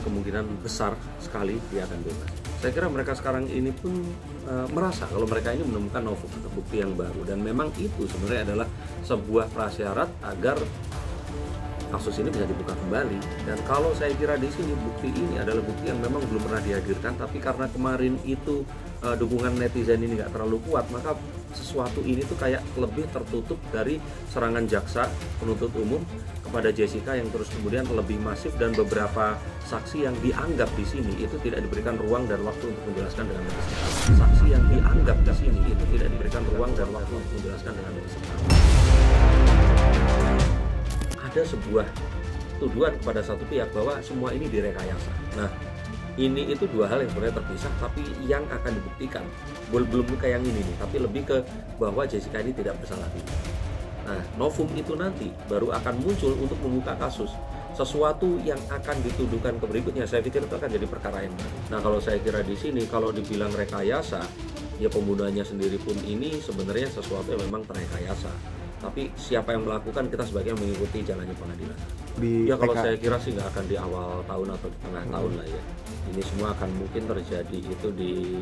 ada kemungkinan besar sekali dia akan bebas. Saya kira mereka sekarang ini pun merasa kalau mereka ini menemukan novum atau bukti yang baru, dan memang itu sebenarnya adalah sebuah prasyarat agar kasus ini bisa dibuka kembali. Dan kalau saya kira di sini bukti ini adalah bukti yang memang belum pernah dihadirkan, tapi karena kemarin itu dukungan netizen ini nggak terlalu kuat, maka sesuatu ini tuh kayak lebih tertutup dari serangan jaksa penuntut umum kepada Jessica yang terus kemudian lebih masif, dan beberapa saksi yang dianggap di sini itu tidak diberikan ruang dan waktu untuk menjelaskan dengan lebih lengkap. Saksi yang dianggap di sini itu tidak diberikan ruang dan waktu untuk menjelaskan dengan lebih lengkap. Ada sebuah tuduhan kepada satu pihak bahwa semua ini direkayasa. Nah, ini itu dua hal yang sebenarnya terpisah, tapi yang akan dibuktikan belum kayak yang ini nih, tapi lebih ke bahwa Jessica ini tidak bersalah. Nah, novum itu nanti baru akan muncul untuk membuka kasus. Sesuatu yang akan dituduhkan ke berikutnya, saya pikir itu akan jadi perkara yang baru. Nah, kalau saya kira di sini kalau dibilang rekayasa, ya pembunuhannya sendiri pun ini sebenarnya sesuatu yang memang terekayasa. Tapi siapa yang melakukan, kita sebagai mengikuti jalannya pengadilan. Ya kalau saya kira sih nggak akan di awal tahun atau di tengah tahun lah ya. Ini semua akan mungkin terjadi itu di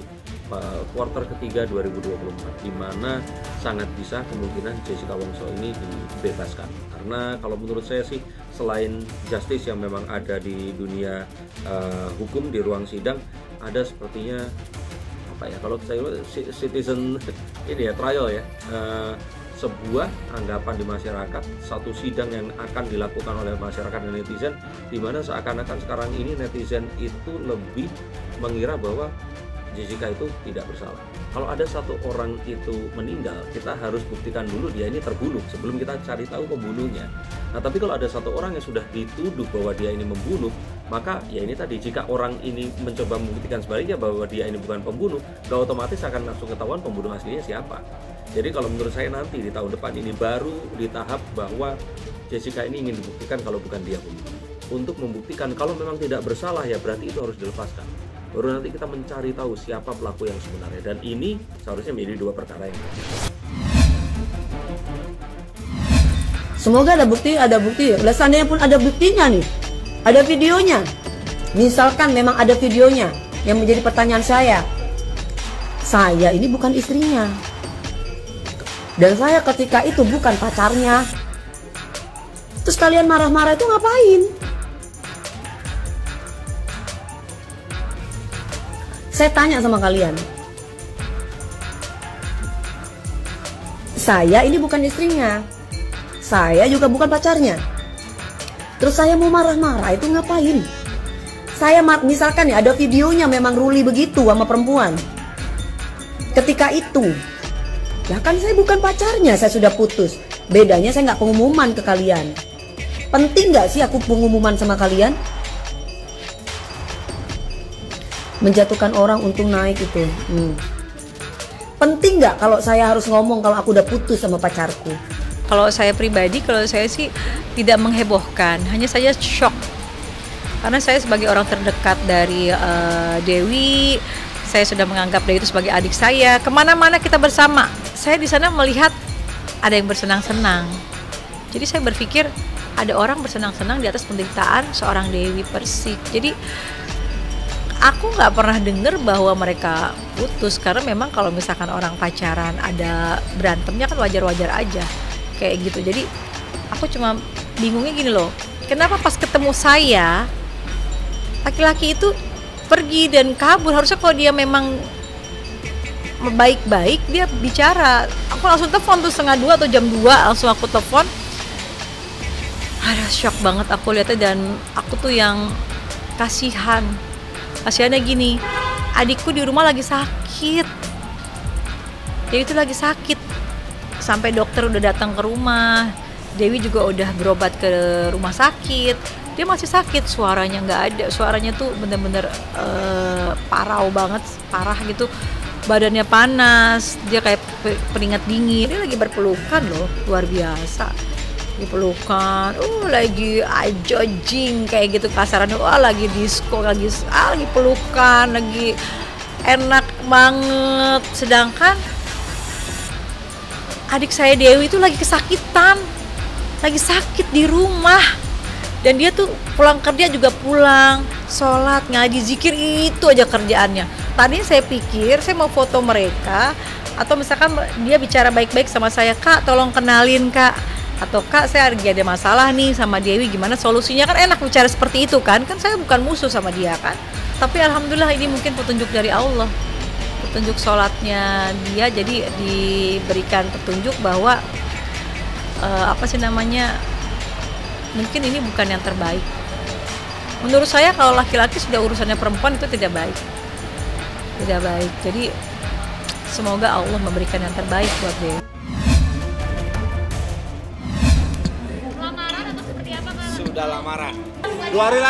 kuartal ketiga 2024, di mana sangat bisa kemungkinan Jessica Wongso ini dibebaskan. Karena kalau menurut saya sih, selain justice yang memang ada di dunia hukum di ruang sidang, ada sepertinya apa ya, kalau saya citizen ini ya, trial ya, sebuah anggapan di masyarakat, satu sidang yang akan dilakukan oleh masyarakat dan netizen, di mana seakan-akan sekarang ini netizen itu lebih mengira bahwa Jessica itu tidak bersalah. Kalau ada satu orang itu meninggal, kita harus buktikan dulu dia ini terbunuh sebelum kita cari tahu pembunuhnya. Nah, tapi kalau ada satu orang yang sudah dituduh bahwa dia ini membunuh, maka ya ini tadi, jika orang ini mencoba membuktikan sebaliknya bahwa dia ini bukan pembunuh, gak otomatis akan langsung ketahuan pembunuh aslinya siapa. Jadi kalau menurut saya nanti di tahun depan ini baru di tahap bahwa Jessica ini ingin dibuktikan kalau bukan dia pembunuh. Untuk membuktikan kalau memang tidak bersalah, ya berarti itu harus dilepaskan. Baru nanti kita mencari tahu siapa pelaku yang sebenarnya. Dan ini seharusnya menjadi dua perkara yang berbeda. Semoga ada bukti. Seandainya pun ada buktinya nih, ada videonya. Misalkan memang ada videonya, yang menjadi pertanyaan saya ini bukan istrinya. Dan saya ketika itu bukan pacarnya. Terus kalian marah-marah itu ngapain? Saya tanya sama kalian. Saya ini bukan istrinya. Saya juga bukan pacarnya. Terus saya mau marah-marah itu ngapain? Saya misalkan ya ada videonya memang Ruli begitu sama perempuan. Ketika itu, ya kan saya bukan pacarnya, saya sudah putus. Bedanya saya nggak pengumuman ke kalian. Penting nggak sih aku pengumuman sama kalian? Menjatuhkan orang untuk naik itu. Penting nggak kalau saya harus ngomong kalau aku udah putus sama pacarku? Kalau saya pribadi, kalau saya sih tidak menghebohkan, hanya saja shock. Karena saya sebagai orang terdekat dari Dewi, saya sudah menganggap Dewi itu sebagai adik saya. Kemana-mana kita bersama. Saya di sana melihat ada yang bersenang-senang. Jadi saya berpikir ada orang bersenang-senang di atas penderitaan seorang Dewi Persik. Jadi aku nggak pernah dengar bahwa mereka putus, karena memang kalau misalkan orang pacaran ada berantemnya kan wajar-wajar aja kayak gitu. Jadi aku cuma bingungnya gini loh, kenapa pas ketemu saya laki-laki itu pergi dan kabur? Harusnya kalau dia memang baik-baik dia bicara. Aku langsung telepon tuh 1:30 atau jam 2 langsung aku telepon. Ada shock banget aku lihatnya, dan aku tuh yang kasihannya gini, adikku di rumah lagi sakit. Dewi itu lagi sakit, sampai dokter udah datang ke rumah. Dewi juga udah berobat ke rumah sakit, dia masih sakit, suaranya nggak ada, suaranya tuh bener-bener parah gitu, badannya panas, dia kayak keringat dingin. Dia lagi berpelukan loh, luar biasa, dipelukan, lagi ajojing kayak gitu kasarannya, lagi disco, lagi pelukan, lagi enak banget. Sedangkan adik saya Dewi itu lagi kesakitan, lagi sakit di rumah, dan dia tuh pulang kerja juga pulang. sholat, ngaji, zikir, itu aja kerjaannya. Tadi saya pikir saya mau foto mereka, atau misalkan dia bicara baik-baik sama saya, Kak tolong kenalin Kak, atau Kak saya lagi ada masalah nih sama Dewi, gimana solusinya, kan enak bicara seperti itu kan saya bukan musuh sama dia kan. Tapi alhamdulillah ini mungkin petunjuk dari Allah, petunjuk sholatnya dia, jadi diberikan petunjuk bahwa mungkin ini bukan yang terbaik. Menurut saya kalau laki-laki sudah urusannya perempuan itu tidak baik. Jadi semoga Allah memberikan yang terbaik buat Dewi. Lamaran atau seperti apa Kak? Sudah lamaran. 2 hari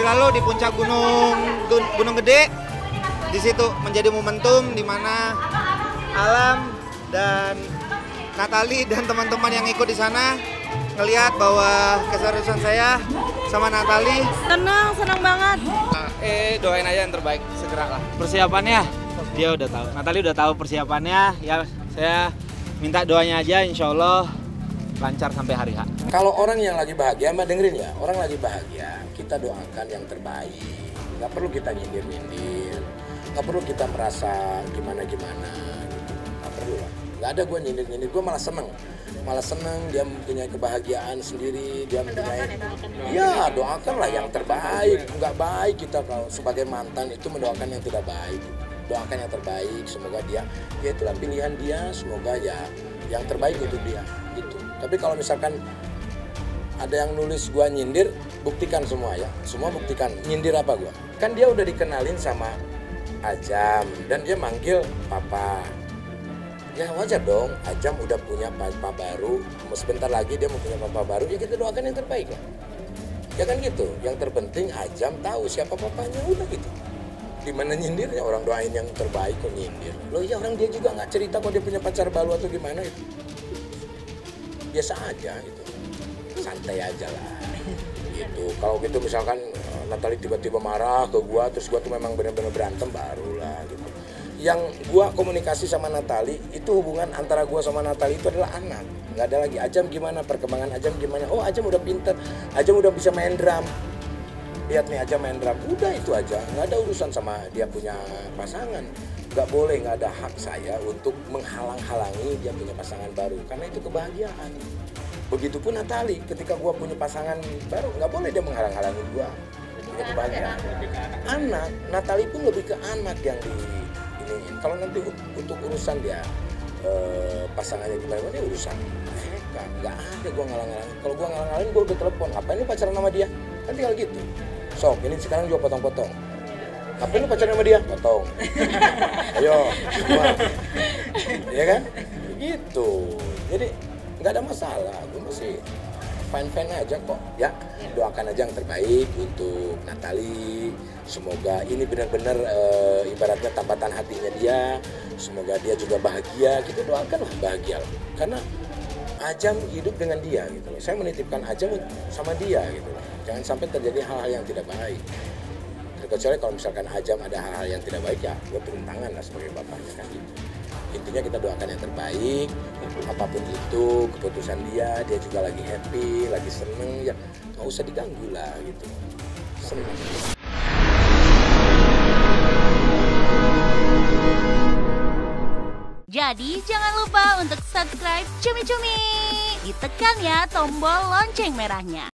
lalu di puncak Gunung Gede. Di situ menjadi momentum di mana Alam dan Natali dan teman-teman yang ikut di sana ngelihat bahwa keseriusan saya sama Natali. Senang banget. Doain aja yang terbaik, segera lah. Persiapannya dia udah tahu. Natali udah tahu persiapannya. Ya saya minta doanya aja, insya Allah lancar sampai hari H. Kalau orang yang lagi bahagia, Mbak dengerin ya, orang lagi bahagia, kita doakan yang terbaik. Nggak perlu kita nyindir-nyindir, nggak perlu kita merasa gimana-gimana, gitu. Nggak perlu lah. Nggak ada gue nyindir-nyindir, gue malah seneng dia mempunyai kebahagiaan sendiri, dia mempunyai, ya doakanlah yang terbaik. Nggak baik kita kalau sebagai mantan itu mendoakan yang tidak baik. Doakan yang terbaik, semoga dia itulah pilihan dia, semoga ya yang terbaik untuk dia gitu. Tapi kalau misalkan ada yang nulis gua nyindir, buktikan semua ya, semua buktikan nyindir apa gua. Kan dia udah dikenalin sama Ajam dan dia manggil papa. Ya wajar dong, Ajam udah punya papa baru, sebentar lagi dia mau punya papa baru, ya kita doakan yang terbaik lah. Ya kan gitu, yang terpenting Ajam tahu siapa papanya, udah gitu. Gimana nyindirnya, orang doain yang terbaik kok nyindir. Loh ya orang dia juga nggak cerita kok dia punya pacar baru atau gimana itu. Biasa aja gitu, santai aja lah gitu. Kalau gitu misalkan Natali tiba-tiba marah ke gua, terus gua tuh memang benar-benar berantem, barulah gitu. Yang gua komunikasi sama Natali itu hubungan antara gua sama Natali itu adalah anak, nggak ada lagi Ajam gimana, perkembangan Ajam gimana, oh Ajam udah pinter, Ajam udah bisa main drum, lihat nih Ajam main drum, udah itu aja, nggak ada urusan sama dia punya pasangan. Nggak boleh, nggak ada hak saya untuk menghalang-halangi dia punya pasangan baru, karena itu kebahagiaan. Begitupun Natali, ketika gua punya pasangan baru, nggak boleh dia menghalang-halangi gua punya kebahagiaan. Anak, Natali pun lebih ke anak yang di ini. Kalau nanti untuk urusan dia pasangannya gimana, dia urusan mereka, nggak ada gua ngalang-ngalangin. Kalau gua ngalang-ngalangin, gua udah telepon, ngapain lu pacaran sama dia? Kan tinggal gitu. Sok, ini sekarang juga potong-potong. Ngapain lu pacaran sama dia? Potong. Ayo, semua. Iya kan? Gitu. Jadi nggak ada masalah. Gue masih fine-fine aja kok. Ya, doakan aja yang terbaik untuk Natali. Semoga ini benar-benar ibaratnya tambatan hatinya dia. Semoga dia juga bahagia. Kita doakanlah bahagia. Karena Ajam hidup dengan dia gitu loh. Saya menitipkan Ajam sama dia gitu loh. Jangan sampai terjadi hal-hal yang tidak baik. Kecuali kalau misalkan Ajam ada hal-hal yang tidak baik, ya gue turun tangan lah sebagai bapaknya kan gitu. Intinya kita doakan yang terbaik, apapun itu keputusan dia juga lagi happy, lagi seneng, ya nggak usah diganggu lah gitu. Seneng. Jadi jangan lupa untuk subscribe Cumi Cumi. Ditekan ya tombol lonceng merahnya.